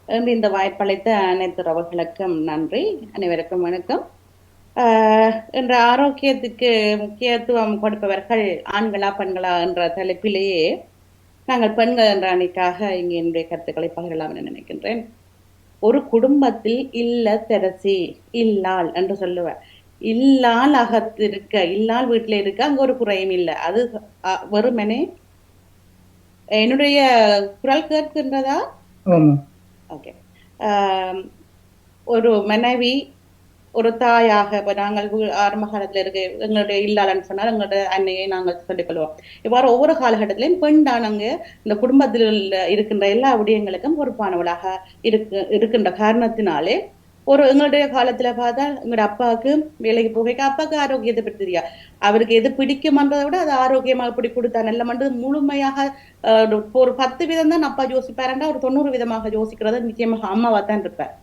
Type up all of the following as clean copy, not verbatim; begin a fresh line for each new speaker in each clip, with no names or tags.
என்று இந்த வாய்ப்பளித்த அனைத்து உறவுகளுக்கும் நன்றி. அனைவருக்கும் வணக்கம். என்ற ஆரோக்கியத்துக்கு முக்கியத்துவம் கொடுப்பவர்கள் ஆண்களா பெண்களா என்ற தலைப்பிலேயே நாங்கள் பெண்கள் என்ற அணிக்காக இங்கே என்னுடைய கருத்துக்களை பகிரலாம் என நினைக்கின்றேன். ஒரு குடும்பத்தில் இல்லத்தரசி இல்லாள் என்று சொல்லுவேன். இல்லால் அகத்திருக்க, இல்லால் வீட்டில இருக்க அங்க ஒரு குறையும் இல்லை. அது வெறுமனே என்னுடைய குரல் கேட்கின்றதா? ஓகே. ஒரு மனைவி ஒரு தாயாக இப்ப நாங்கள் ஆரம்ப காலத்துல இருக்க எங்களுடைய இல்லாளன்னு சொன்னால் எங்களுடைய அன்னையை நாங்கள் சொல்லிக் கொள்வோம். இவ்வாறு ஒவ்வொரு காலகட்டத்திலையும் பெண் தான் அங்கு இந்த குடும்பத்தில் இருக்கின்ற எல்லா விடயங்களுக்கும் பொறுப்பானவளாக இருக்கின்ற காரணத்தினாலே எங்களுடைய காலத்துல பார்த்தா எங்களுடைய அப்பாவுக்கு வேலைக்கு போக அப்பாவுக்கு ஆரோக்கியத்தை பற்றி தெரியாது. அவருக்கு எது பிடிக்குமன்றதை விட அது ஆரோக்கியமாக இப்படி கொடுத்தா நல்ல மண்டு முழுமையாக ஒரு 10% தான் அப்பா யோசிப்பாருண்டா ஒரு 90 விதமாக யோசிக்கிறது நிச்சயமாக அம்மாவா தான் இருப்பார்.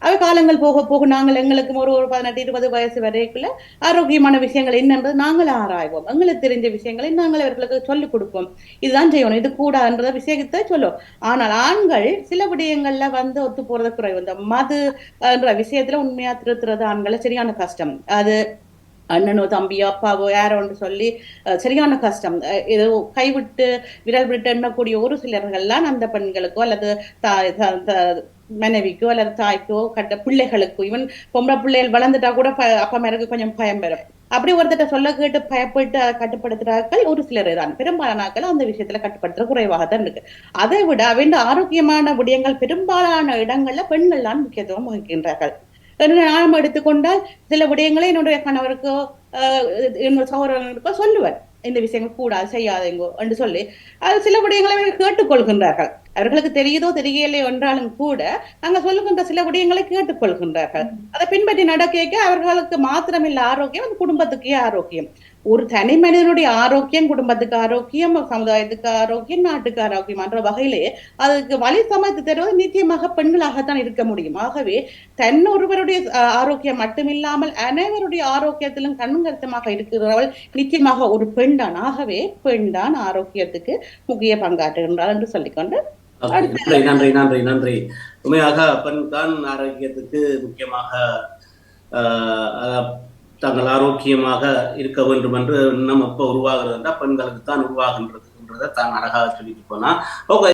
அது காலங்கள் போக போக நாங்கள் எங்களுக்கு ஒரு 18-20 வயசு வரைக்குள்ள ஆரோக்கியமான விஷயங்கள் என்னன்றது நாங்கள் ஆராய்வோம். எங்களுக்கு தெரிஞ்ச விஷயங்களை நாங்கள் அவர்களுக்கு சொல்லிக் கொடுப்போம். இதுதான் செய்யணும், இது கூடாதுன்றத விஷயத்தை சொல்லும். ஆனால் ஆண்கள் சில விடயங்கள்ல ஒத்து போறது குறைவு. இந்த மது என்ற விஷயத்துல உண்மையா திருத்துறது ஆண்களை சரியான கஷ்டம். அது அண்ணனோ தம்பியோ அப்பாவோ யாரோ ஒன்று சொல்லி சரியான கஷ்டம். ஏதோ கைவிட்டு விரல் விட்டு எண்ணக்கூடிய ஒரு சிலர்கள்லாம் அந்த பெண்களுக்கோ அல்லது மனைவிக்கோ அல்லது தாய்க்கோ பிள்ளைகளுக்கோ ஈவன் பொம்பளை பிள்ளைகள் வளர்ந்துட்டா கூட அப்பா மேற்கு கொஞ்சம் பயம் பெறும். அப்படி ஒருத்தட்ட சொல்ல கேட்டு பயப்பட்டு கட்டுப்படுத்துறார்கள் ஒரு சிலர் தான். பெரும்பாலானாக்கள் அந்த விஷயத்துல கட்டுப்படுத்துற குறைவாகத்தான் இருக்கு. அதை விட அவன் ஆரோக்கியமான விடயங்கள் பெரும்பாலான இடங்கள்ல பெண்கள் தான் முக்கியத்துவம் வகிக்கின்றார்கள். நாம் எடுத்துக்கொண்டால் சில விடயங்களை என்னுடைய கணவருக்கோ என்னோட சகோதரர்களுக்கோ சொல்லுவேன், இந்த விஷயங்கள் கூடாது செய்யாதீங்கோ என்று சொல்லி அது சில விடயங்களை கேட்டுக்கொள்கின்றார்கள். அவர்களுக்கு தெரியுதோ தெரியலையோ என்றாலும் கூட நாங்கள் சொல்லுகின்ற சில விடயங்களை கேட்டுக்கொள்கின்றார்கள். அதை பின்பற்றி நடக்க அவர்களுக்கு மாத்திரமில்ல ஆரோக்கியம், அந்த குடும்பத்துக்கே ஆரோக்கியம். ஒரு தனி மனிதனுடைய ஆரோக்கியம் குடும்பத்துக்கு ஆரோக்கியம், சமுதாயத்துக்கு ஆரோக்கியம், நாட்டுக்கு ஆரோக்கியம் என்ற வகையிலே அதுக்கு வழி சமைத்து தருவது நிச்சயமாக பெண்களாகத்தான் இருக்க முடியும். ஆகவே ஒருவருடைய ஆரோக்கியம் மட்டுமில்லாமல் அனைவருடைய ஆரோக்கியத்திலும் கண்கருத்தமாக இருக்கிறவள் நிச்சயமாக ஒரு பெண் தான். ஆகவே பெண் தான் ஆரோக்கியத்துக்கு முக்கிய பங்காற்றுகின்றார் என்று சொல்லிக்கொண்டு
நன்றி நன்றி நன்றி நன்றி. உண்மையாக பெண் தான் ஆரோக்கியத்துக்கு முக்கியமாக தாங்கள் ஆரோக்கியமாக இருக்க வேண்டும் என்று எண்ணம் எப்போ உருவாகிறது என்றால் பெண்களுக்கு தான் உருவாகின்றதுன்றதை தான் அழகாக சொல்லிட்டு போனா.